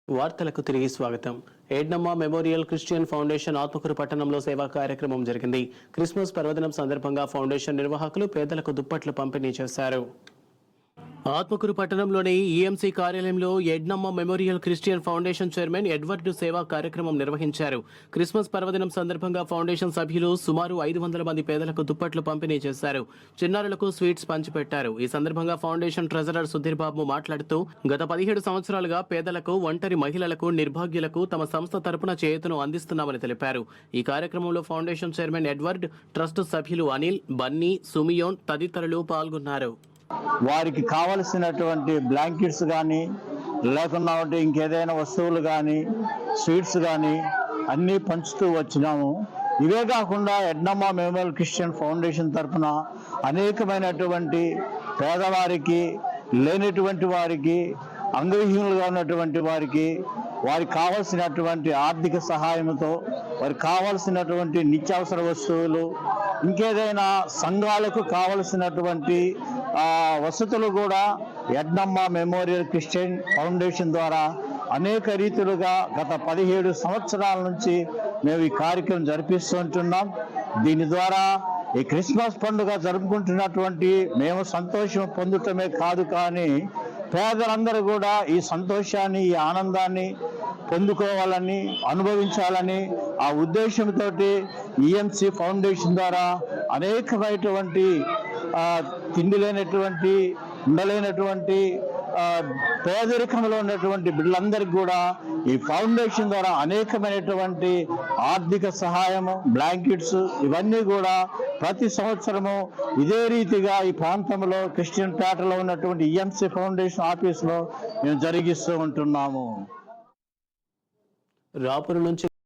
వార్తలకు తిరిగి స్వాగతం. ఏడ్నమ్మ మెమోరియల్ క్రిస్టియన్ ఫౌండేషన్ ఆత్మకూరు పట్టణంలో సేవా కార్యక్రమం జరిగింది. క్రిస్మస్ పర్వదినం సందర్భంగా ఫౌండేషన్ నిర్వాహకులు పేదలకు దుప్పట్లు పంపిణీ చేశారు. ఆత్మకూరు పట్టణంలోని ఈఎంసీ కార్యాలయంలో Ednamma memorial Christian foundation chairman Edward సేవా కార్యక్రమం నిర్వహించారు. క్రిస్మస్ పర్వదినం సందర్భంగా ఫౌండేషన్ సభ్యులు సుమారు 500 మంది పేదలకు దుప్పట్లు పంపిణీ చేశారు. చిన్నారులకు స్వీట్స్ పంచిపెట్టారు. ఈ సందర్భంగా ఫౌండేషన్ ట్రెజరర్ సుధీర్ బాబు మాట్లాడుతూ గత 17 సంవత్సరాలుగా పేదలకు, ఒంటరి మహిళలకు, నిర్భాగ్యులకు తమ సంస్థ తరపున చేయూతను అందిస్తున్నామని తెలిపారు. ఈ కార్యక్రమంలో ఫౌండేషన్ చైర్మన్ ఎడ్వర్డ్, ట్రస్ట్ సభ్యులు అనిల్, బన్నీ, సుమియోన్ తదితరులు పాల్గొన్నారు. వారికి కావలసినటువంటి బ్లాంకెట్స్ కానీ లేకున్నా ఇంకేదైనా వస్తువులు కానీ స్వీట్స్ కానీ అన్నీ పంచుతూ వచ్చినాము. ఇవే కాకుండా ఎడ్నమ్మ మెమోరియల్ క్రిస్టియన్ ఫౌండేషన్ తరఫున అనేకమైనటువంటి పేదవారికి, లేనటువంటి వారికి, అంగవిహీనులుగా ఉన్నటువంటి వారికి కావలసినటువంటి ఆర్థిక సహాయంతో వారికి కావలసినటువంటి నిత్యావసర వస్తువులు, ఇంకేదైనా సంఘాలకు కావలసినటువంటి వసతులు కూడా ఎడ్నమ్మ మెమోరియల్ క్రిస్టియన్ ఫౌండేషన్ ద్వారా అనేక రీతులుగా గత 17 సంవత్సరాల నుంచి మేము ఈ కార్యక్రమం జరిపిస్తుంటున్నాం. దీని ద్వారా ఈ క్రిస్మస్ పండుగ జరుపుకుంటున్నటువంటి మేము సంతోషం పొందటమే కాదు, కానీ పేదలందరూ కూడా ఈ సంతోషాన్ని, ఈ ఆనందాన్ని పొందుకోవాలని, అనుభవించాలని ఆ ఉద్దేశంతో ఈఎంసీ ఫౌండేషన్ ద్వారా అనేకమైనటువంటి తిండి లేనటువంటి, ఉండలేనటువంటి, పేదరికంలో ఉన్నటువంటి బిడ్డలందరికీ కూడా ఈ ఫౌండేషన్ ద్వారా అనేకమైనటువంటి ఆర్థిక సహాయము, బ్లాంకెట్స్ ఇవన్నీ కూడా ప్రతి సంవత్సరము ఇదే రీతిగా ఈ ప్రాంతంలో క్రిస్టియన్ పేటలో ఉన్నటువంటి ఈఎంసీ ఫౌండేషన్ ఆఫీసులో మేము జరిగిస్తూ ఉంటున్నాము. రాపూర్ నుంచి